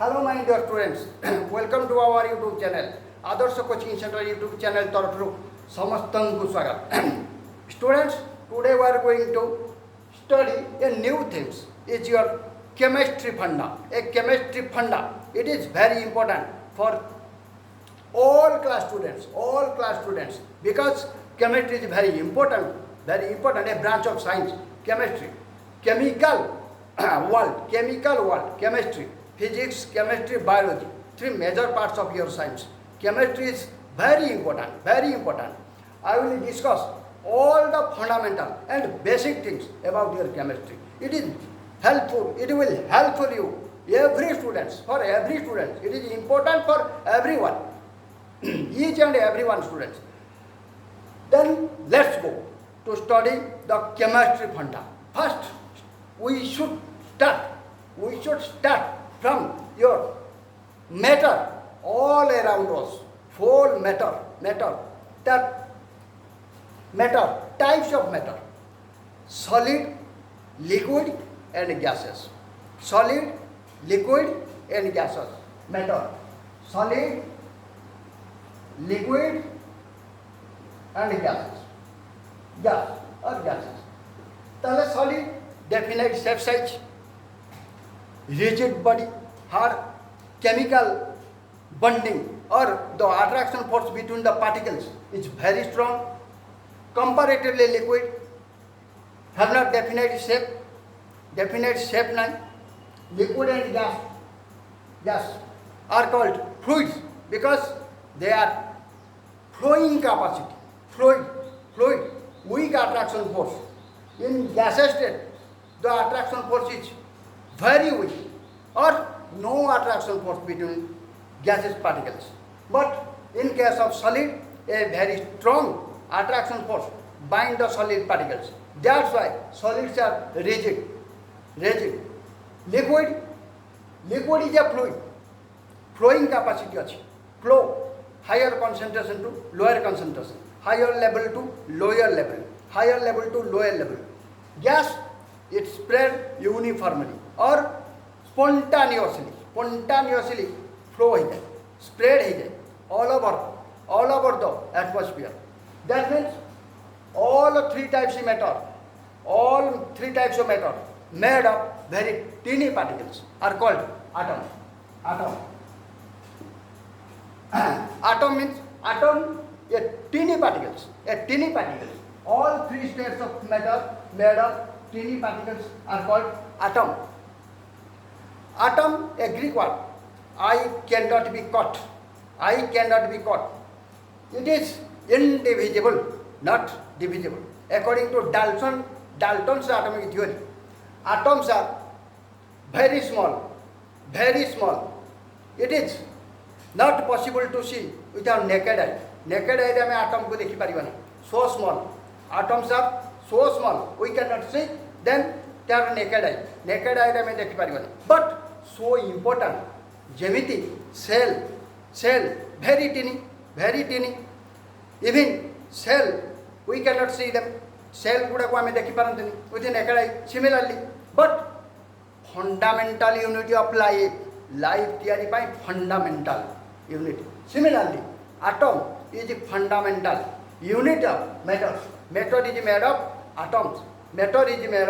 Hello my dear students, welcome to our YouTube channel. Adarsh coaching centre YouTube channel तरफ समस्तन को स्वागत. Students, today we are going to study a new things. Is your chemistry funda. A chemistry funda. It is very important for all class students, because chemistry is very important, a branch of science. Chemistry, chemical world, chemistry, physics, chemistry, biology, three major parts of your science. Chemistry is very important. I will discuss all the fundamental and basic things about your chemistry. It is helpful, it will help for you, for every student. It is important for everyone, each and everyone students. Then let's go to study the chemistry funda. First, we should start from your matter all around us. Whole matter. That matter, types of matter: solid, liquid, and gases. Solid, liquid, and gases. Matter: solid, liquid, and gases. Gas or gases. তাহলে solid, definite shape size, rigid body, hard, chemical bonding or the attraction force between the particles is very strong. Comparatively liquid, have not definite shape none. Liquid and gas are called fluids because they are flowing capacity. Fluid, weak attraction force. In gaseous state, the attraction force is very weak or no attraction force between gaseous particles. But in case of solid, a very strong attraction force bind the solid particles. That's why solids are rigid. Liquid is a fluid. Flowing capacity ଅଛି. Flow, higher concentration to lower concentration, higher level to lower level, higher level to lower level. Gas, it spread uniformly or spontaneously flow हो जाए, spread हो जाए all over the atmosphere. That means all three types of matter made of very teeny particles are called atoms. Atom means a teeny particles. All three states of matter made of teeny particles are called atom. Atom, a Greek word. I cannot be caught. It is indivisible, not divisible. According to Dalton's atomic theory, atoms are very small. It is not possible to see without naked eye. Naked eye में atom को देखी पारिबानी. So small. Atoms are so small. We cannot see. Then they are naked eye. Naked eye में देखी पारिबानी. But so important. जेमिति cell very teeny. Even cell we cannot see them. Cell गुड़ा को हमें देखी पारंतनी with naked eye. Similarly, but fundamental unity of life theory by fundamental unity. Similarly, atom is the fundamental unit of matter. Matter is made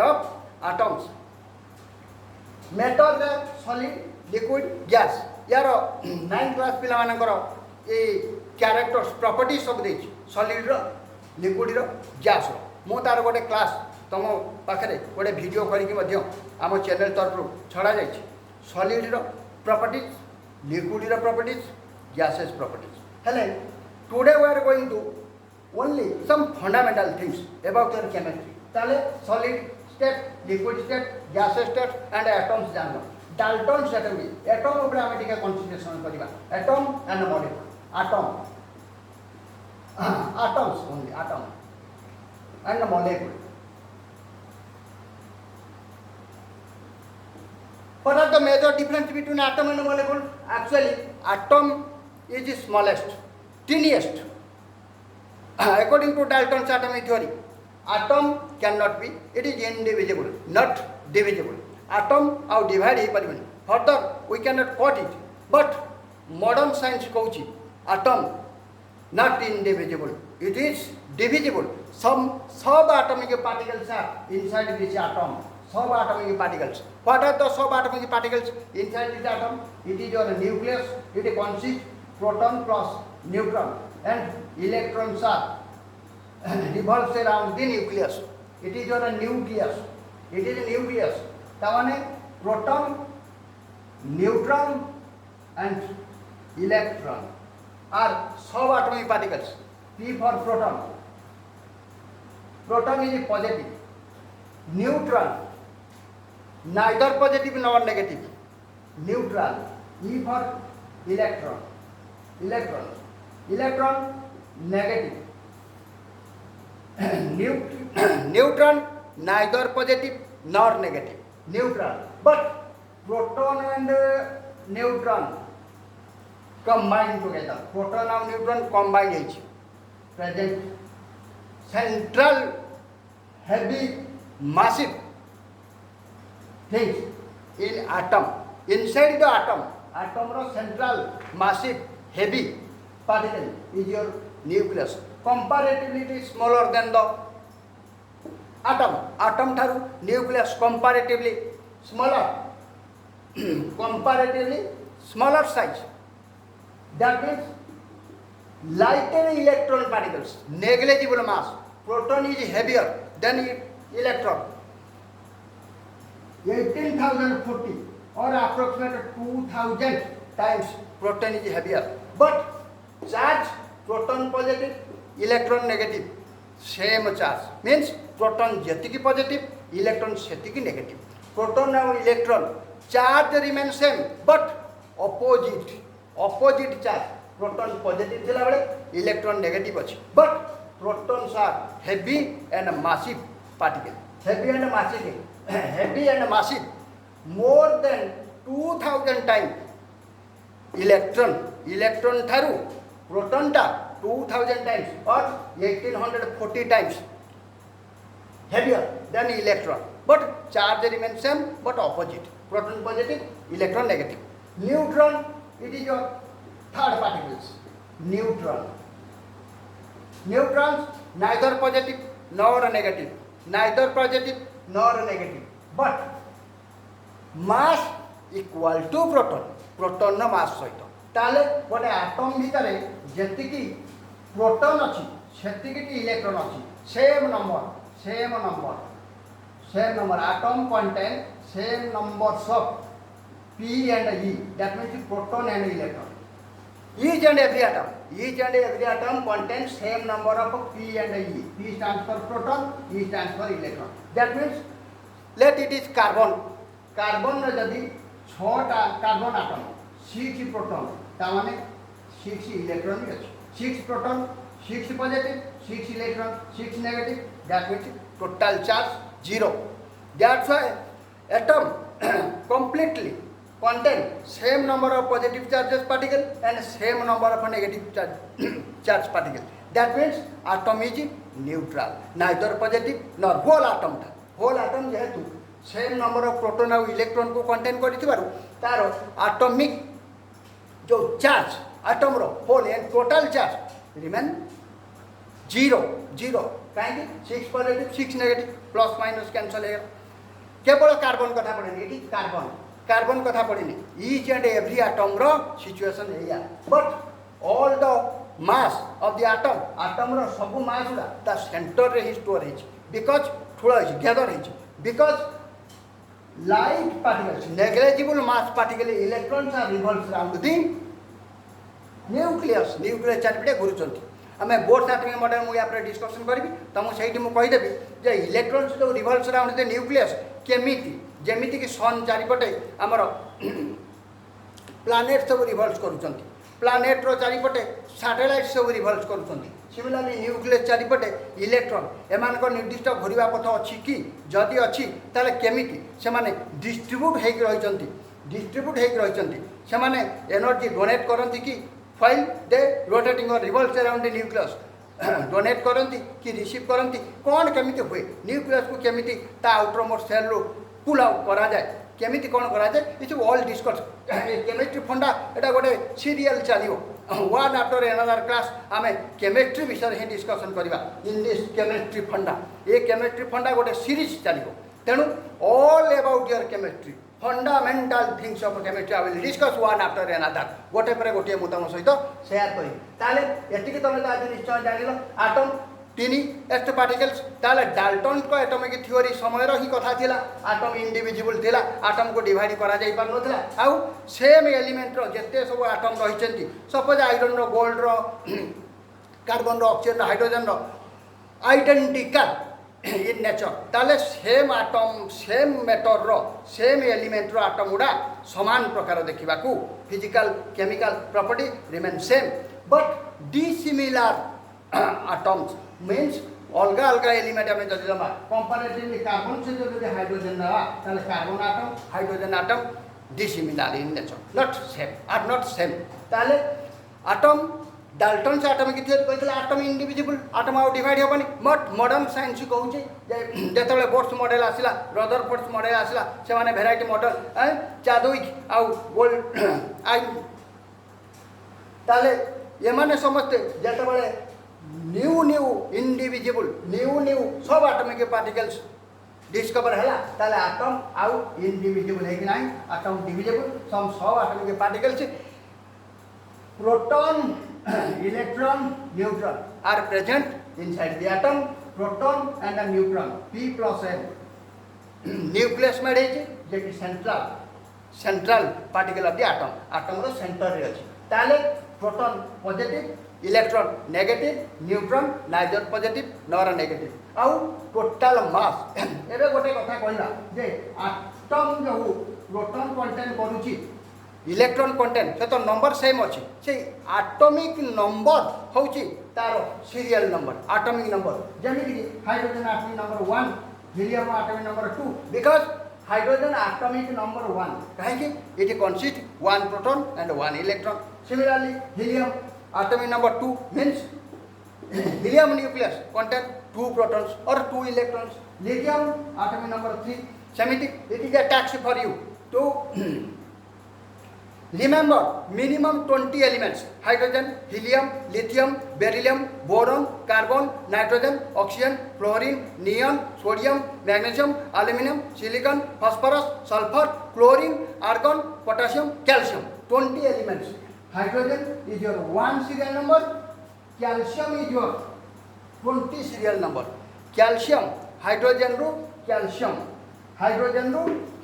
of atoms. Matter, solid, liquid, gas. यार 9th class पिला मानकर ये characters properties सब देछि solid रो liquid रो gas रो मो तार गोटे class तुम पाखरे गोटे वीडियो करिकि मध्य आम चैनल तरफ छड़ा जाइछि solid row properties, liquid row properties, gases properties. Hello, today we are going to only some fundamental things about your chemistry. ताले solid state, liquid state, gaseous state and atoms जानबो. Dalton's atomy. Atom ऊपर आमे टिके concentration करिबा. Atom and molecule. Atoms only. Atom and molecule. What are the major difference between atom and molecule? Actually, atom is the smallest, teeniest. According to Dalton's atomic theory, atom cannot be, it is indivisible, not divisible. atom ଆଉ divide ହେଇପାରିବନି further we cannot quote it, but modern science कहूँ atom not indivisible, it is divisible. Some subatomic particles are inside this atom. Subatomic particles. What are the subatomic particles inside this atom? It is your nucleus. It consists proton plus neutron, and electrons are revolves around the nucleus. It is your nucleus. It is a nucleus. तावाने proton, neutron, and electron are subatomic particles. P for proton. Proton is positive. Neutron, neither positive nor negative. Neutral. E for electron. Electron, negative. Neutron, neither positive nor negative. Neutral. But proton and neutron combine together. Proton and neutron combine each. Present central heavy massive things in atom. Inside the atom ro central massive heavy particle is your nucleus. Comparatively it is smaller than the atom tharu nucleus comparatively smaller size. That means lighter electron particles, negligible mass. Proton is heavier than electron. 18,040 or approximately 2,000 times proton is heavier. But charge, proton positive, electron negative, same charge. Means proton jetiki positive, electron setiki negative. Proton and electron charge remains same, but opposite charge. Proton positive thila bele, electron negative achi. But protons are heavy and massive particle. Heavy and massive, more than 2,000 times electron tharu proton ta 2,000 times or 1840 times heavier than electron. But charge remains same, but opposite. Proton positive, electron negative. Neutron, it is your third particles. Neutrons, neither positive nor negative. But mass equal to proton no mass सहित. ताले गोटे atom भितर जेतिकी proton अच्छी सेतिकी electron अच्छी. Same number. Atom contain same numbers of P and E. That means proton and electron. Each and every atom contains same number of P and E. P stands for proton, E stands for electron. That means let it is carbon. Carbon जदि 6टा carbon atom, 6 proton, तामाने 6 electron भी अच्छी. 6 proton, 6 positive, 6 electron, 6 negative. That means total charge 0. That's why atom completely contain same number of positive charges particle and same number of negative charge particle. That means atom is neutral, neither positive nor whole atom. Whole atom जेहेतु same number of proton और electron को contain करिथिबारु तारो atomic जो charge atom row whole and total charge remain 0. कहीं 6 positive 6 negative plus minus cancel है. केवल carbon कथा पड़ेनी. It is carbon कथा पड़ेनी. ईच एंड एवरी आटम रो सिचुएशन एया. But all the mass of the atom रो सब मास गुला ता सेंटर रे ही स्टोर है. बिकॉज थोड़ा है गैदर है. Because light particles negligible mass particle electrons are revolves around the nucleus चारिपटे घुरुचंती. आमे बोर्ड सर्टिफिकेट मॉडल मुझे आप डिस्कशन करी तो मुझे कहीदेवी जे इलेक्ट्रॉन्स जो रिवॉल्व्स अराउंड द न्यूक्लियस केमिति जेमिति कि सन चारिपटे आमर प्लानेट सब रिवॉल्व करुचंती. प्लानेट रो चारिपटे सैटेलाइट सब रिवॉल्व करुचंती. सिमिलरली न्यूक्लियस चारिपटे इलेक्ट्रॉन एमानक निर्दिष्ट घुरिबा पथ अछि कि जदि अछि ताले केमिति से माने डिस्ट्रीब्यूट हेक रहिचंती से माने एनर्जी डोनेट करंती कि while they rotating or revolves around the nucleus. Donate करती कि रिसीव करती कौन केमिति हुए न्यूक्लियस को केमिति ता outer most cell row pull out करा जाए केमिति कौन कराए ये सब ऑल डिस्कस केमिस्ट्री फंडा एटा गोटे सीरियल चलो वन आफ्टर एनदर क्लास आम केमिस्ट्री विषय ही डिस्कसन करवा इन दिस केमिस्ट्री फंडा ये केमिस्ट्री फंडा गोटे सीरीज चलो तेणु all about your chemistry fundamental things of chemistry I will discuss one after another गोटे पर गोटे मुझे तुम सहित शेयर करी ताले एतिक तुम तो आज निश्चय जान आटम तीन एस्ट पार्टिकल्स ताले डाल्टन को एटॉमिक थ्योरी समय ही कथा थिला आटम इंडिविजिबल थिला आटम को डिवाइड करा जाई पार नथिला आउ सेम एलिमेंट रो जत्ते सब आटम रहिसेंती सपोज आयरन रो गोल्ड रो कार्बन रो ऑक्सीजन रो हाइड्रोजन रो आइडेंटिकल इन नेचर ताले सेम आटम सेम मैटर रो सेम एलिमेंट रो आटम गुड़ा समान प्रकार देखा physical chemical property remain same but dissimilar atoms means अलग अलग एलिमेंट आम जब दबा कंपारेटिवली कार्बन से जो हाइड्रोजन दबा ताले carbon atom hydrogen atom dissimilar in nature not same are not same ताले आटम डाल्टन से आटमिक थ्योरी कहते आटम इंडिविजिबल आटम आउ डिवाइड हेनी बट मॉडर्न साइंस कहूँ जो बोर्स मॉडल आसला रदरफोर्ड मॉडल आसला से माने भेराइटी मॉडल चादविक आउ गोल्ड आई ताले ये माने समस्ते जिते new new indivisible new new सब आटमिक पार्टिकल्स डिस्कवर है ताले आटम आउ इंडिविजिबल है कि नहीं आटम डिविजिबल सब atomic particles proton electron neutron are present inside the atom proton and a neutron p plus n nucleus made है जे कि central particle of the atom row center रे अछि ताले proton positive electron negative neutron neither positive nor negative आउ total mass एबे गोटे कथा कहला जे atom जो proton contain करूची इलेक्ट्रॉन कंटेंट से तो नंबर सेम अच्छी से आटमिक नंबर हूँ तार सीरियल नंबर आटमिक नंबर जमीन hydrogen atomic number 1 helium atomic number 2 because hydrogen atomic number 1 कहीं it consist 1 proton and 1 electron similarly helium atomic number 2 means helium nucleus contain 2 protons और 2 electrons lithium atomic number 3 सेमिति it is a task for you to remember minimum 20 elements hydrogen helium lithium beryllium boron carbon nitrogen oxygen fluorine neon sodium magnesium aluminum silicon phosphorus sulfur chlorine argon potassium calcium 20 elements hydrogen is your 1 serial number calcium is your 20 serial number calcium hydrogen ru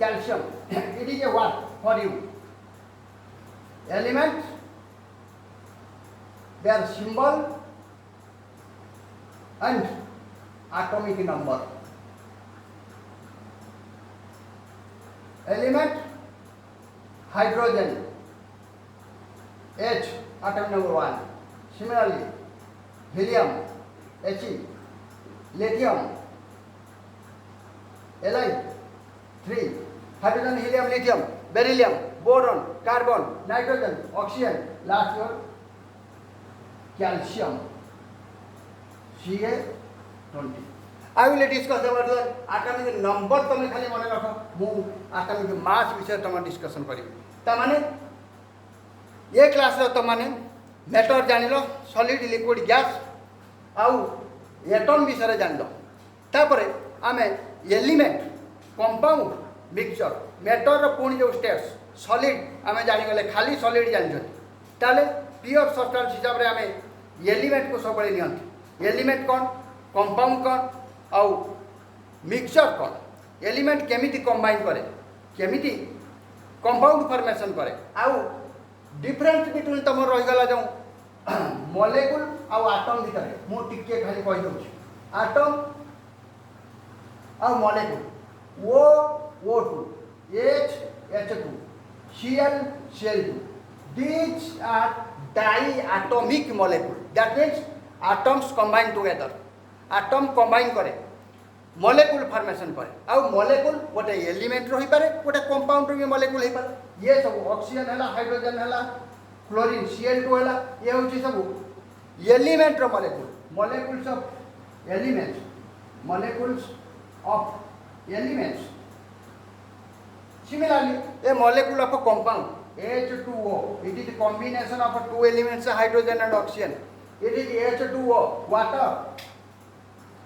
calcium it is a what for you elements their symbol and atomic number element hydrogen H atom number 1 similarly helium He lithium Li 3 hydrogen helium lithium beryllium boron carbon nitrogen oxygen last your calcium Ca20 I will discuss about the atomic number तुम खाली मन रख मु atomic mass विषय तुम discussion करी ता माने ये क्लास रो तुम माने मैटर जानिलो सॉलिड लिक्विड गैस आउ एटम विषय जानिलो तापरे आमे एलिमेंट कंपाउंड मिक्सचर मैटर रो पुणी जो स्टेप्स सॉलिड आमे जानिगले खाली सॉलिड जानिछथि ताले प्योर सब्सटेंस हिसाब रे आमे एलिमेंट को सब बळे नियंती एलिमेंट कोन कंपाउंड कोन आउ मिक्सचर कोन एलिमेंट केमिति कंबाइन करे केमिति कंपाउंड फॉर्मेशन करे आउ डिफरेंस बिटवीन तमर रहि गला जो मॉलिक्यूल आउ एटम भितर मो टिके खाली कहि दउ एटम आउ molecule O2 H2 Cl2 these are diatomic molecule that means atoms combine together atom combine करे molecule formation करे आउ molecule गोटे एलिमेंट रही पारे गोटे कंपाउंड भी molecule हे पारे ये सब ऑक्सीजन हैला हाइड्रोजन हैला क्लोरीन Cl2 हैला ये होची सब एलिमेंट रो molecules of elements molecules of elements Similarly, a molecule of a compound H2O, it is the combination of two elements, hydrogen and oxygen. It is H2O, water,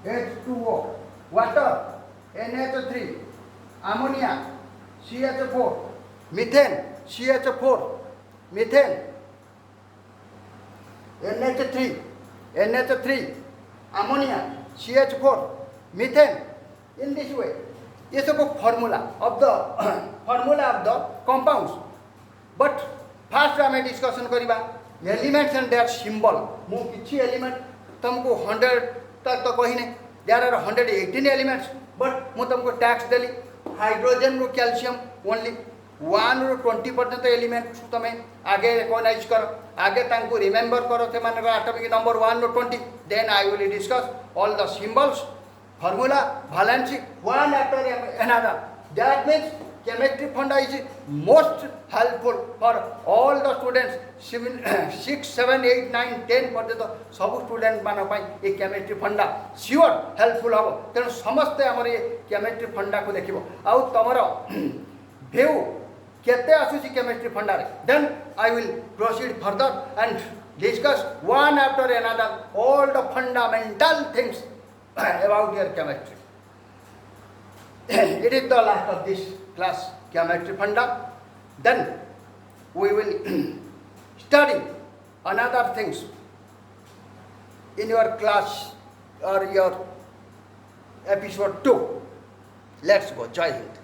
H2O, water, NH3, ammonia, CH4, methane, CH4, methane, NH3, ammonia, CH4, methane. In this way, ये सब formula of the compounds. But first आम discussion करवा elements and there symbol. मु किछि element तुमको 100 तक तो कही नहीं. देयर आर 118 एलिमेंट्स, बट मु तुमको टैक्स देली हाइड्रोजन रो कैल्शियम ओनली 1 ରୁ 20 पर्यंत एलिमेंट तुम आगे रिकॉग्नाइज कर, आगे तांको रिमेंबर करो से मान एटॉमिक नंबर 1 ରୁ 20. Then I will discuss all the symbols, formula, valency, one after another. That means chemistry funda is most helpful for all the students 6, 7, 8, 9, 10 पर्यंत सब स्टूडेंट मान ये केमिस्ट्री फंडा सियोर हेल्पफुल हम. तेणु समस्ते आमर ये केमिस्ट्री फंडा को देखो आउ तुमर भ्यू केते आसुची केमिस्ट्री फंडा रे. Then I will proceed further and discuss one after another all the fundamental things about your chemistry. It is the last of this class, chemistry funda. Then we will study another things in your class or your episode 2. Let's go. Jai Hind.